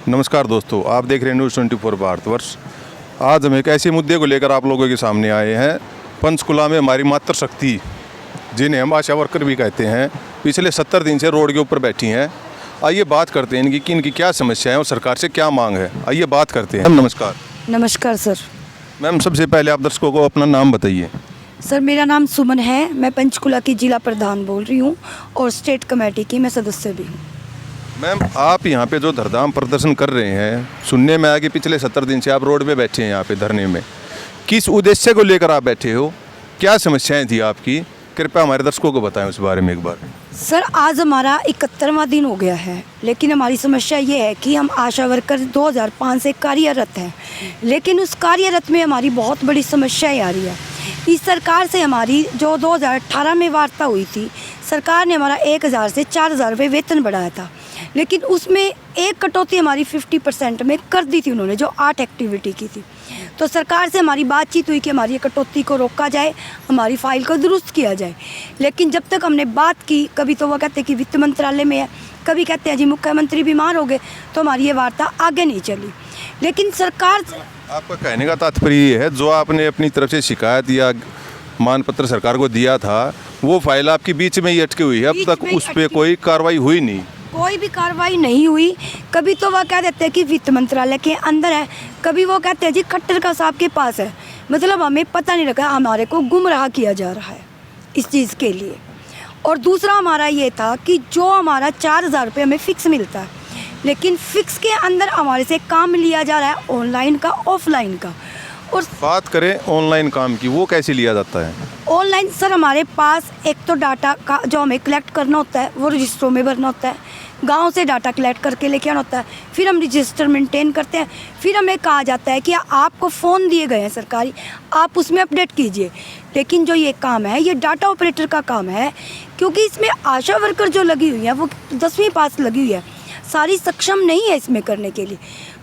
नमस्कार दोस्तों, आप देख रहे हैं न्यूज़ 24 भारतवर्ष। आज हम एक ऐसे मुद्दे को लेकर आप लोगों के सामने आए हैं। पंचकुला में हमारी मातृशक्ति, जिन्हें हम आशा वर्कर भी कहते हैं, पिछले 70 दिन से रोड के ऊपर बैठी हैं। आइए बात करते हैं इनकी क्या समस्या है और सरकार से क्या मांग है। आइए बात करते हैं। मैम नमस्कार। नमस्कार सर। मैम सबसे पहले आप दर्शकों को अपना नाम बताइए। सर मेरा नाम सुमन है, मैं पंचकुला की जिला प्रधान बोल रही हूँ और स्टेट कमेटी की मैं सदस्य भी हूँ। मैम आप यहाँ पे जो धरधाम प्रदर्शन कर रहे हैं, सुनने में आया कि पिछले 70 दिन से आप रोड पे बैठे हैं यहाँ पे धरने में। किस उद्देश्य को लेकर आप बैठे हो, क्या समस्याएं थी आपकी, कृपया हमारे दर्शकों को बताएं उस बारे में एक बार। सर आज हमारा 71वां दिन हो गया है, लेकिन हमारी समस्या ये है कि हम आशा वर्कर 2005 से कार्यरत हैं, लेकिन उस कार्यरत में हमारी बहुत बड़ी समस्याएं आ रही है। इस सरकार से हमारी जो 2018 में वार्ता हुई थी, सरकार ने हमारा 1000 से 4000 रुपये वेतन बढ़ाया था, लेकिन उसमें एक कटौती हमारी 50% में कर दी थी उन्होंने, जो 8 एक्टिविटी की थी। तो सरकार से हमारी बातचीत हुई कि हमारी ये कटौती को रोका जाए, हमारी फाइल को दुरुस्त किया जाए। लेकिन जब तक हमने बात की, कभी तो वो कहते हैं कि वित्त मंत्रालय में है, कभी कहते हैं जी मुख्यमंत्री बीमार हो गए, तो हमारी ये वार्ता आगे नहीं चली। लेकिन सरकार, आपका कहने का तात्पर्य ये है, जो आपने अपनी तरफ से शिकायत या मान पत्र सरकार को दिया था, वो फाइल आपकी बीच में ही अटकी हुई है, अब तक उस पर कोई कार्रवाई हुई नहीं? कोई भी कार्रवाई नहीं हुई। कभी तो वह कह देते हैं कि वित्त मंत्रालय के अंदर है, कभी वो कहते हैं जी खट्टर का साहब के पास है। मतलब हमें पता नहीं लगा, हमारे को गुमराह किया जा रहा है इस चीज़ के लिए। और दूसरा हमारा ये था कि जो हमारा 4000 रुपये हमें फ़िक्स मिलता है, लेकिन फ़िक्स के अंदर हमारे से काम लिया जा रहा है ऑनलाइन का, ऑफलाइन का। और बात करें ऑनलाइन काम की, वो कैसे लिया जाता है? ऑनलाइन सर हमारे पास एक तो डाटा का जो हमें कलेक्ट करना होता है, वो रजिस्टरों में भरना होता है, गांव से डाटा कलेक्ट करके लेके आना होता है, फिर हम रजिस्टर मेंटेन करते हैं, फिर हमें कहा जाता है कि आपको फ़ोन दिए गए हैं सरकारी, आप उसमें अपडेट कीजिए। लेकिन जो ये काम है, ये डाटा ऑपरेटर का काम है, क्योंकि इसमें आशा वर्कर जो लगी हुई है वो 10वीं पास लगी हुई है, सारी सक्षम नहीं है इसमें करने के लिए।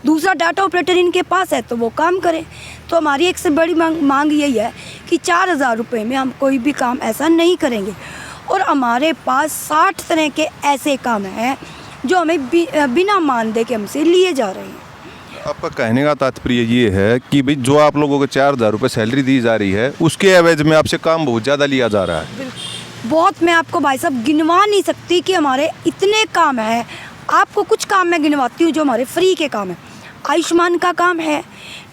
दूसरा डाटा ऑपरेटर इनके पास है तो वो काम करें। तो हमारी एक से बड़ी मांग यही है कि 4000 रुपये में हम कोई भी काम ऐसा नहीं करेंगे। और हमारे पास 60 तरह के ऐसे काम हैं जो हमें बिना मानदेय के हमसे लिए जा रहे हैं। आपका कहने का तात्पर्य ये है कि भाई जो आप लोगों को 4000 रुपये सैलरी दी जा रही है, उसके एवज में आपसे काम बहुत ज़्यादा लिया जा रहा है। बहुत, मैं आपको भाई साहब गिनवा नहीं सकती कि हमारे इतने काम हैं। आपको कुछ काम मैं गिनवाती हूँ जो हमारे फ्री के काम हैं। आयुष्मान का काम है,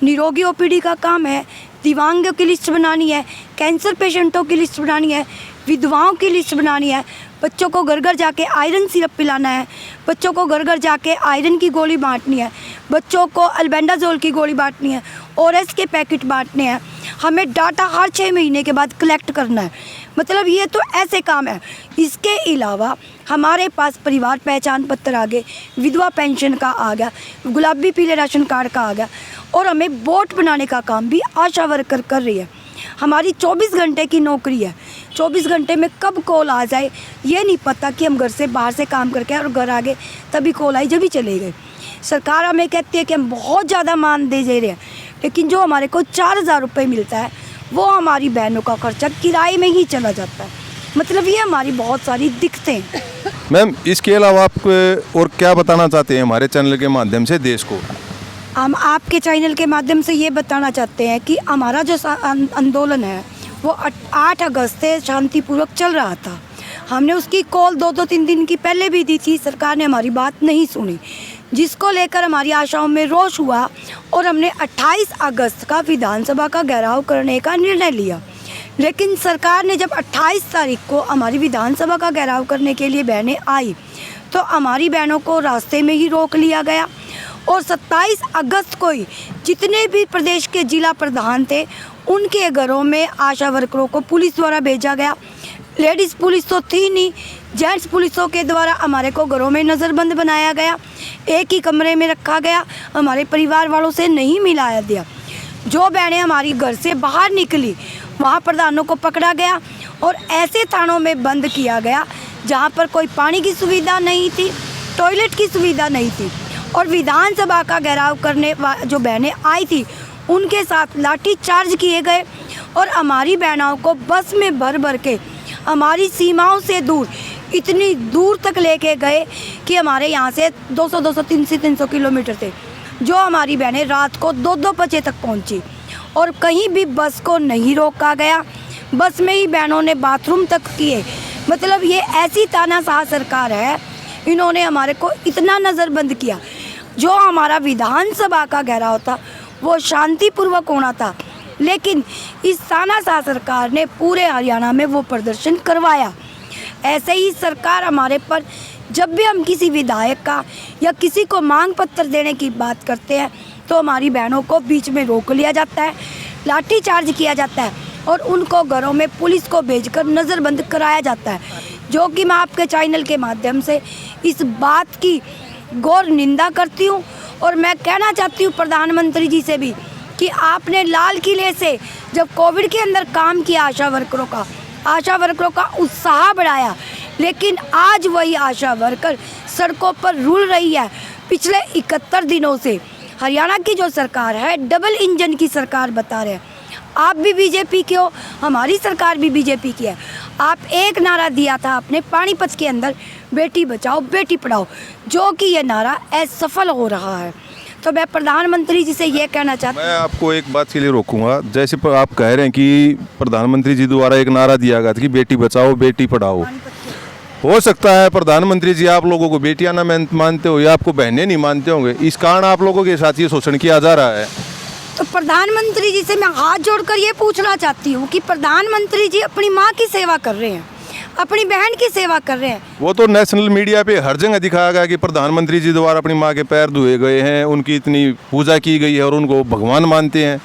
निरोगी ओपीडी का काम है, दिव्यांगों की लिस्ट बनानी है, कैंसर पेशेंटों की लिस्ट बनानी है, विधवाओं की लिस्ट बनानी है, बच्चों को घर घर जाके आयरन सिरप पिलाना है, बच्चों को घर घर जाके आयरन की गोली बांटनी है, बच्चों को अल्बेंडाजोल की गोली बांटनी है, ओरेस के पैकेट बांटने हैं। हमें डाटा हर 6 महीने के बाद कलेक्ट करना है। मतलब ये तो ऐसे काम है। इसके अलावा हमारे पास परिवार पहचान पत्र आ गए, विधवा पेंशन का आ गया, गुलाबी पीले राशन कार्ड का आ गया, और हमें वोट बनाने का काम भी आशा वर्कर कर रही है। हमारी 24 घंटे की नौकरी है, 24 घंटे में कब कॉल आ जाए ये नहीं पता कि हम घर से बाहर से काम करके और घर आ गए तभी कॉल आई, जब ही चले गए। सरकार हमें कहती है कि हम बहुत ज़्यादा मानदेय दे रहे हैं, लेकिन जो हमारे को 4000 रुपये मिलता है वो हमारी बहनों का खर्चा किराए में ही चला जाता है। मतलब ये हमारी बहुत सारी दिक्कतें हैं। मैम इसके अलावा आप और क्या बताना चाहते हैं हमारे चैनल के माध्यम से देश को? हम आपके चैनल के माध्यम से ये बताना चाहते हैं कि हमारा जो आंदोलन है वो 8 अगस्त से शांतिपूर्वक चल रहा था। हमने उसकी कॉल 2-3 दिन की पहले भी दी थी, सरकार ने हमारी बात नहीं सुनी, जिसको लेकर हमारी आशाओं में रोष हुआ और हमने 28 अगस्त का विधानसभा का घेराव करने का निर्णय लिया। लेकिन सरकार ने जब 28 तारीख को हमारी विधानसभा का घेराव करने के लिए बहनें आई, तो हमारी बहनों को रास्ते में ही रोक लिया गया। और 27 अगस्त को ही जितने भी प्रदेश के जिला प्रधान थे उनके घरों में आशा वर्करों को पुलिस द्वारा भेजा गया। लेडीज़ पुलिस तो थी नहीं, जेंट्स पुलिसों के द्वारा हमारे को घरों में नज़रबंद बनाया गया, एक ही कमरे में रखा गया, हमारे परिवार वालों से नहीं मिलाया गया। जो बहनें हमारी घर से बाहर निकली वहाँ प्रधानों को पकड़ा गया और ऐसे थानों में बंद किया गया जहाँ पर कोई पानी की सुविधा नहीं थी, टॉयलेट की सुविधा नहीं थी। और विधानसभा का घेराव करने जो बहनें आई थी उनके साथ लाठी चार्ज किए गए और हमारी बहनों को बस में भर भर के हमारी सीमाओं से दूर इतनी दूर तक लेके गए कि हमारे यहाँ से 200 300 किलोमीटर थे, जो हमारी बहनें रात को 2 बजे तक पहुँची और कहीं भी बस को नहीं रोका गया। बस में ही बहनों ने बाथरूम तक किए। मतलब ये ऐसी तानाशाह सरकार है, इन्होंने हमारे को इतना नज़रबंद किया। जो हमारा विधानसभा का घेराव था वो शांतिपूर्वक होना था, लेकिन इस तानाशाह सरकार ने पूरे हरियाणा में वो प्रदर्शन करवाया। ऐसे ही सरकार हमारे पर जब भी हम किसी विधायक का या किसी को मांग पत्र देने की बात करते हैं तो हमारी बहनों को बीच में रोक लिया जाता है, लाठी चार्ज किया जाता है और उनको घरों में पुलिस को भेजकर नज़रबंद कराया जाता है, जो कि मैं आपके चैनल के माध्यम से इस बात की गौर निंदा करती हूँ। और मैं कहना चाहती हूँ प्रधानमंत्री जी से भी कि आपने लाल किले से जब कोविड के अंदर काम किया आशा वर्करों का उत्साह बढ़ाया, लेकिन आज वही आशा वर्कर सड़कों पर रुल रही है। पिछले 71 दिनों से हरियाणा की जो सरकार है डबल इंजन की सरकार बता रहे हैं। आप भी बीजेपी के हो, हमारी सरकार भी बीजेपी की है। आप एक नारा दिया था अपने पानीपत के अंदर, बेटी बचाओ बेटी पढ़ाओ, जो कि ये नारा असफल हो रहा है। तो मैं प्रधानमंत्री जी से ये कहना चाहती हूँ। मैं आपको एक बात के लिए रोकूंगा। जैसे आप कह रहे हैं कि प्रधानमंत्री जी द्वारा एक नारा दिया गया था कि बेटी बचाओ बेटी पढ़ाओ, हो सकता है प्रधानमंत्री जी आप लोगों को बेटियां ना मानते हो या आपको बहनें नहीं मानते होंगे, इस कारण आप लोगों के साथ ये शोषण किया जा रहा है। तो प्रधानमंत्री जी से मैं हाथ जोड़कर ये पूछना चाहती हूँ कि प्रधानमंत्री जी अपनी माँ की सेवा कर रहे हैं, अपनी बहन की सेवा कर रहे हैं। वो तो नेशनल मीडिया पे हर जगह दिखाया गया कि प्रधानमंत्री जी द्वारा अपनी माँ के पैर धोए गए हैं, उनकी इतनी पूजा की गई है और उनको भगवान मानते हैं।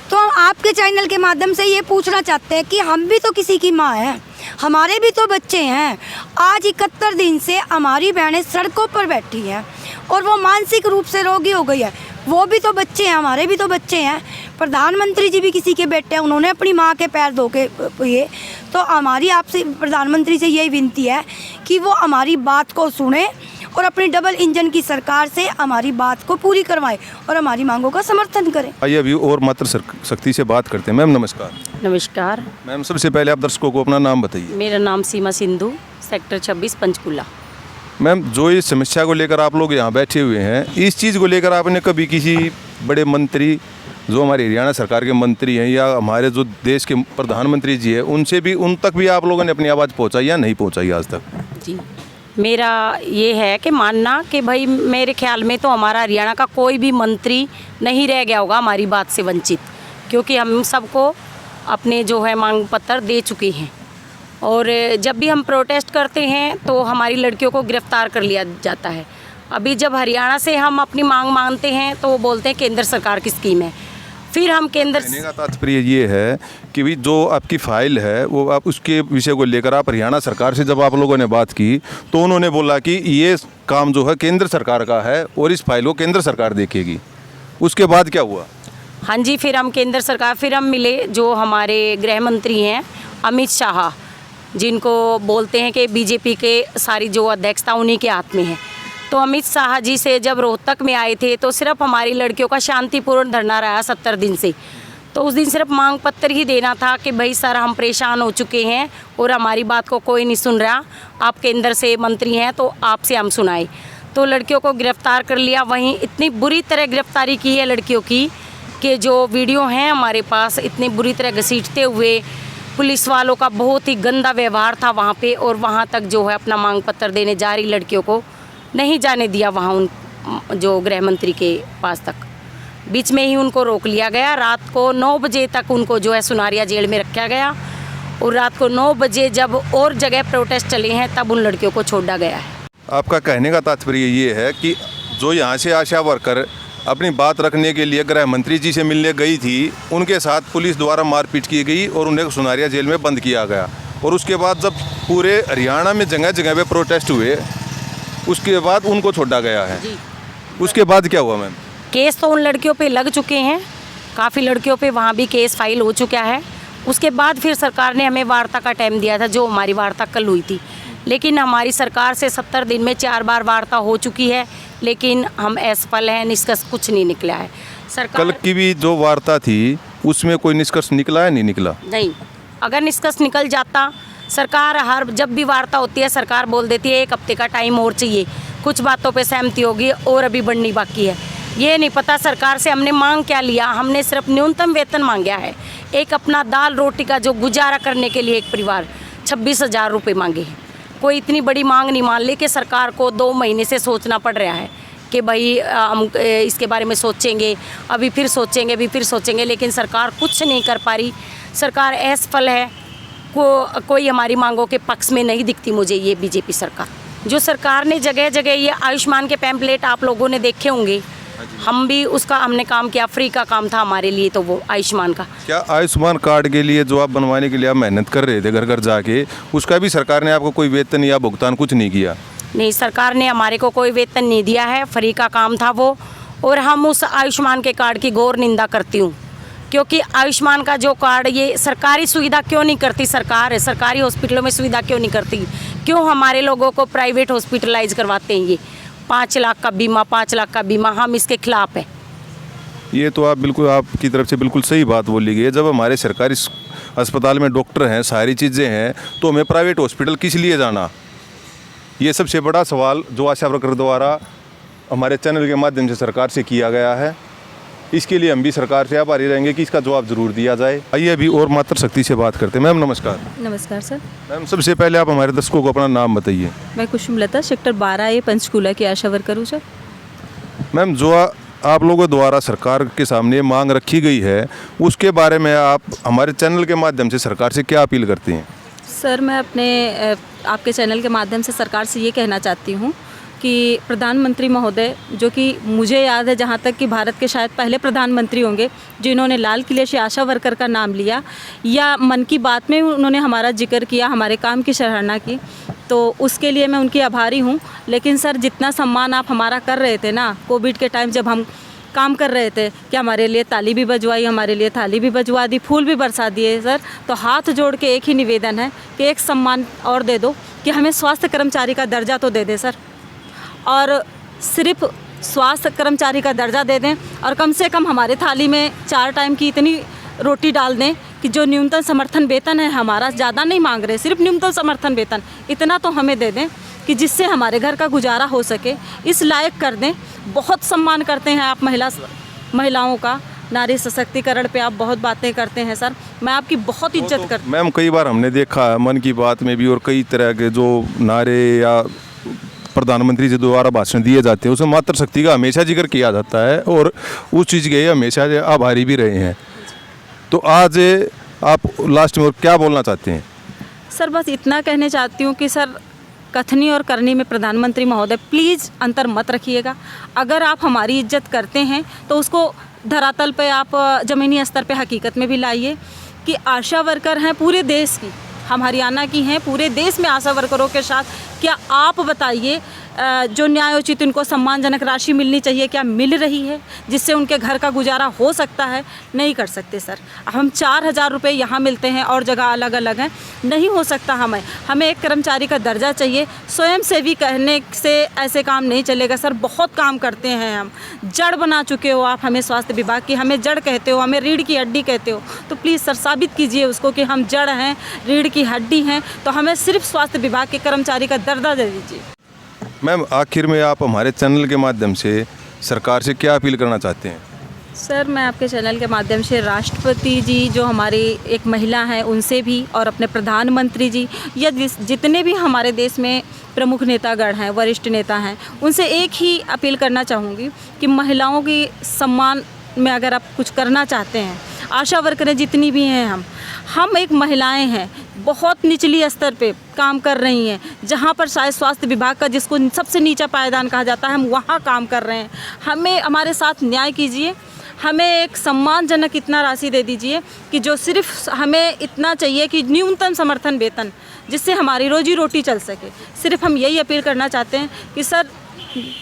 तो हम आपके चैनल के माध्यम से ये पूछना चाहते हैं कि हम भी तो किसी की माँ हैं, हमारे भी तो बच्चे हैं। आज 71 दिन से हमारी बहनें सड़कों पर बैठी हैं और वो मानसिक रूप से रोगी हो गई है। वो भी तो बच्चे हैं, हमारे भी तो बच्चे हैं। प्रधानमंत्री जी भी किसी के बेटे हैं, उन्होंने अपनी माँ के पैर धो के पिए। तो हमारी आपसे प्रधानमंत्री से यही विनती है कि वो हमारी बात को सुने और अपनी डबल इंजन की सरकार से हमारी बात को पूरी करवाएं और हमारी मांगों का समर्थन करें। आइए अभी और मात्र शक्ति से बात करते हैं। मैम नमस्कार। नमस्कार मैम सबसे पहले आप दर्शकों को अपना नाम बताइए। मेरा नाम सीमा सिंधु, सेक्टर 26 पंचकुला। मैम जो इस समस्या को लेकर आप लोग यहाँ बैठे हुए हैं, इस चीज़ को लेकर आपने कभी किसी बड़े मंत्री जो हमारे हरियाणा सरकार के मंत्री हैं या हमारे जो देश के प्रधानमंत्री जी हैं उनसे भी उन तक भी आप लोगों ने अपनी आवाज़ पहुँचाई या नहीं पहुँचाई आज तक? जी, मेरा ये है कि मानना कि भाई मेरे ख्याल में तो हमारा हरियाणा का कोई भी मंत्री नहीं रह गया होगा हमारी बात से वंचित, क्योंकि हम सबको अपने जो है मांग पत्र दे चुके हैं। और जब भी हम प्रोटेस्ट करते हैं तो हमारी लड़कियों को गिरफ्तार कर लिया जाता है। अभी जब हरियाणा से हम अपनी मांग मानते हैं तो वो बोलते हैं केंद्र सरकार की स्कीम है। फिर हम केंद्र कहने का तात्पर्य ये है कि भी जो आपकी फाइल है वो आप उसके विषय को लेकर आप हरियाणा सरकार से जब आप लोगों ने बात की तो उन्होंने बोला कि ये काम जो है केंद्र सरकार का है और इस फाइल को केंद्र सरकार देखेगी। उसके बाद क्या हुआ? हाँ जी, फिर हम केंद्र सरकार फिर हम मिले जो हमारे गृह मंत्री हैं अमित शाह, जिनको बोलते हैं कि बीजेपी के सारी जो अध्यक्षता उन्हीं के हाथ में है। तो अमित शाह जी से जब रोहतक में आए थे तो सिर्फ हमारी लड़कियों का शांतिपूर्ण धरना रहा 70 दिन से। तो उस दिन सिर्फ मांग पत्र ही देना था कि भाई सर हम परेशान हो चुके हैं और हमारी बात को कोई नहीं सुन रहा, आप केंद्र से मंत्री हैं तो आपसे हम सुनाए। तो लड़कियों को गिरफ्तार कर लिया। वहीं इतनी बुरी तरह गिरफ्तारी की है लड़कियों की कि जो वीडियो हैं हमारे पास, इतनी बुरी तरह घसीटते हुए, पुलिस वालों का बहुत ही गंदा व्यवहार था वहाँ पे। और वहाँ तक जो है अपना मांग पत्र देने जा रही लड़कियों को नहीं जाने दिया वहाँ उन जो गृह मंत्री के पास तक, बीच में ही उनको रोक लिया गया। रात को 9 बजे तक उनको जो है सुनारिया जेल में रखा गया और रात को 9 बजे जब और जगह प्रोटेस्ट चले हैं तब उन लड़कियों को छोड़ा गया है। आपका कहने का तात्पर्य ये है कि जो यहाँ से आशा वर्कर अपनी बात रखने के लिए गृह मंत्री जी से मिलने गई थी, उनके साथ पुलिस द्वारा मारपीट की गई और उन्हें सुनारिया जेल में बंद किया गया। और उसके बाद जब पूरे हरियाणा में जगह जगह पे प्रोटेस्ट हुए उसके बाद उनको छोड़ा गया है। उसके बाद क्या हुआ मैम? केस तो उन लड़कियों पे लग चुके हैं, काफ़ी लड़कियों पे वहाँ भी केस फाइल हो चुका है। उसके बाद फिर सरकार ने हमें वार्ता का टाइम दिया था, जो हमारी वार्ता कल हुई थी। लेकिन हमारी सरकार से 70 दिन में 4 बार वार्ता हो चुकी है, लेकिन हम असफल हैं, निष्कर्ष कुछ नहीं निकला है। सरकार कल की भी जो वार्ता थी उसमें कोई निष्कर्ष निकला है? नहीं निकला। नहीं, अगर निष्कर्ष निकल जाता सरकार हर जब भी वार्ता होती है सरकार बोल देती है 1 हफ्ते का टाइम और चाहिए, कुछ बातों पे सहमति होगी और अभी बढ़नी बाकी है। ये नहीं पता सरकार से हमने मांग क्या लिया, हमने सिर्फ न्यूनतम वेतन मांगा है। एक अपना दाल रोटी का जो गुजारा करने के लिए एक परिवार 26,000 रुपये मांगे हैं। कोई इतनी बड़ी मांग नहीं मान ली कि सरकार को 2 महीने से सोचना पड़ रहा है कि भाई हम इसके बारे में सोचेंगे, अभी फिर सोचेंगे, लेकिन सरकार कुछ नहीं कर पा रही। सरकार असफल है, कोई हमारी मांगों के पक्ष में नहीं दिखती मुझे ये बीजेपी सरकार। जो सरकार ने जगह जगह ये आयुष्मान के पैम्पलेट आप लोगों ने देखे होंगे, हम भी उसका हमने काम किया, फ्री का काम था हमारे लिए तो वो आयुष्मान का। क्या आयुष्मान कार्ड के लिए जो आप बनवाने के लिए आप मेहनत कर रहे थे घर घर जाके, उसका भी सरकार ने आपको कोई वेतन या भुगतान कुछ नहीं किया? नहीं, सरकार ने हमारे को कोई वेतन नहीं दिया है, फ्री का काम था वो। और हम उस आयुष्मान के कार्ड की घोर निंदा करती हूँ, क्योंकि आयुष्मान का जो कार्ड ये सरकारी सुविधा क्यों नहीं करती सरकार, सरकारी हॉस्पिटलों में सुविधा क्यों नहीं करती, क्यों हमारे लोगों को प्राइवेट हॉस्पिटलाइज करवाते हैं? ये 5 लाख का बीमा, 5 लाख का बीमा, हम इसके खिलाफ है। ये तो आप बिल्कुल, आपकी तरफ से बिल्कुल सही बात बोली गई है। जब हमारे सरकारी अस्पताल में डॉक्टर हैं, सारी चीज़ें हैं, तो हमें प्राइवेट हॉस्पिटल किस लिए जाना? ये सबसे बड़ा सवाल जो आशा वर्कर द्वारा हमारे चैनल के माध्यम से सरकार से किया गया है। इसके लिए हम भी सरकार से आभारी रहेंगे कि इसका जवाब ज़रूर दिया जाए। आइए अभी और मातृशक्ति से बात करते हैं। मैम नमस्कार। नमस्कार सर। मैम सबसे पहले आप हमारे दर्शकों को अपना नाम बताइए। मैं कुसुमलता, सेक्टर 12A पंचकूला की आशा वर्कर हूँ सर। मैम जो आप लोगों द्वारा सरकार के सामने मांग रखी गई है, उसके बारे में आप हमारे चैनल के माध्यम से सरकार से क्या अपील करती हैं? सर मैं आपके चैनल के माध्यम से सरकार से ये कहना चाहती हूँ कि प्रधानमंत्री महोदय, जो कि मुझे याद है जहाँ तक कि भारत के शायद पहले प्रधानमंत्री होंगे जिन्होंने लाल किले से आशा वर्कर का नाम लिया, या मन की बात में उन्होंने हमारा जिक्र किया, हमारे काम की सराहना की, तो उसके लिए मैं उनकी आभारी हूँ। लेकिन सर जितना सम्मान आप हमारा कर रहे थे ना, कोविड के टाइम जब हम काम कर रहे थे, कि हमारे लिए ताली भी बजवाई, हमारे लिए थाली भी बजवा दी, फूल भी बरसा दिए सर। तो हाथ जोड़ के एक ही निवेदन है कि एक सम्मान और दे दो, कि हमें स्वास्थ्य कर्मचारी का दर्जा तो दे दें सर, और सिर्फ स्वास्थ्य कर्मचारी का दर्जा दे दें, और कम से कम हमारे थाली में 4 टाइम की इतनी रोटी डाल दें कि जो न्यूनतम समर्थन वेतन है हमारा, ज़्यादा नहीं मांग रहे, सिर्फ न्यूनतम समर्थन वेतन इतना तो हमें दे दें कि जिससे हमारे घर का गुजारा हो सके, इस लायक कर दें। बहुत सम्मान करते हैं आप महिलाओं का, नारी सशक्तिकरण पे आप बहुत बातें करते हैं सर, मैं आपकी बहुत इज्जत करती हूँ। मैम कई बार हमने देखा है मन की बात में भी, और कई तरह के जो नारे या प्रधानमंत्री जी द्वारा भाषण दिए जाते हैं, उसमें मातृशक्ति का हमेशा जिक्र किया जाता है, और उस चीज़ के हमेशा आभारी भी रहे हैं। तो आज आप लास्ट में और क्या बोलना चाहते हैं? सर बस इतना कहने चाहती हूँ कि सर कथनी और करनी में प्रधानमंत्री महोदय प्लीज़ अंतर मत रखिएगा। अगर आप हमारी इज्जत करते हैं तो उसको धरातल पे आप ज़मीनी स्तर पे हकीकत में भी लाइए कि आशा वर्कर हैं पूरे देश की, हम हरियाणा की हैं, पूरे देश में आशा वर्करों के साथ क्या आप बताइए जो न्यायोचित उनको सम्मानजनक राशि मिलनी चाहिए, क्या मिल रही है जिससे उनके घर का गुजारा हो सकता है? नहीं कर सकते सर। हम 4,000 रुपये यहाँ मिलते हैं और जगह अलग अलग हैं, नहीं हो सकता। हमें एक कर्मचारी का दर्जा चाहिए। स्वयंसेवी कहने से ऐसे काम नहीं चलेगा सर, बहुत काम करते हैं हम, जड़ बना चुके हो आप हमें स्वास्थ्य विभाग की, हमें जड़ कहते हो, हमें रीढ़ की हड्डी कहते हो, तो प्लीज़ सर साबित कीजिए उसको कि हम जड़ हैं, रीढ़ की हड्डी हैं, तो हमें सिर्फ स्वास्थ्य विभाग के कर्मचारी का दर्जा दे दीजिए। मैम आखिर में आप हमारे चैनल के माध्यम से सरकार से क्या अपील करना चाहते हैं? सर मैं आपके चैनल के माध्यम से राष्ट्रपति जी जो हमारी एक महिला हैं उनसे भी, और अपने प्रधानमंत्री जी, या जितने भी हमारे देश में प्रमुख नेतागण हैं, वरिष्ठ नेता हैं, उनसे एक ही अपील करना चाहूँगी कि महिलाओं की सम्मान में अगर आप कुछ करना चाहते हैं, आशा वर्करें जितनी भी हैं, हम एक महिलाएं हैं, बहुत निचली स्तर पे काम कर रही हैं, जहाँ पर शायद स्वास्थ्य विभाग का जिसको सबसे नीचा पायदान कहा जाता है, हम वहाँ काम कर रहे हैं। हमें हमारे साथ न्याय कीजिए, हमें एक सम्मानजनक इतना राशि दे दीजिए कि जो सिर्फ हमें इतना चाहिए कि न्यूनतम समर्थन वेतन, जिससे हमारी रोजी रोटी चल सके। सिर्फ हम यही अपील करना चाहते हैं कि सर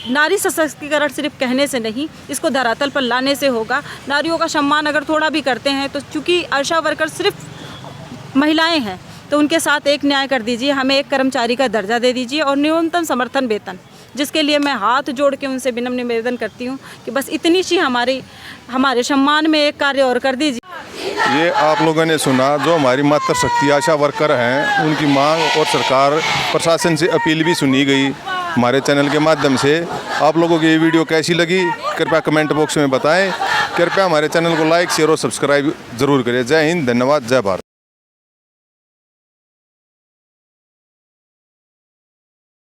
नारी सशक्तिकरण सिर्फ कहने से नहीं, इसको धरातल पर लाने से होगा। नारियों का सम्मान अगर थोड़ा भी करते हैं तो चूँकि आशा वर्कर सिर्फ महिलाएं हैं, तो उनके साथ एक न्याय कर दीजिए, हमें एक कर्मचारी का दर्जा दे दीजिए और न्यूनतम समर्थन वेतन, जिसके लिए मैं हाथ जोड़ के उनसे विनम्र निवेदन करती हूँ कि बस इतनी सी हमारे सम्मान में एक कार्य और कर दीजिए। ये आप लोगों ने सुना जो हमारी मातृशक्ति आशा वर्कर हैं उनकी मांग और सरकार प्रशासन से अपील भी सुनी गई हमारे चैनल के माध्यम से। आप लोगों की ये वीडियो कैसी लगी कृपया कमेंट बॉक्स में बताएं। कृपया हमारे चैनल को लाइक शेयर और सब्सक्राइब ज़रूर करें। जय हिंद, धन्यवाद, जय भारत।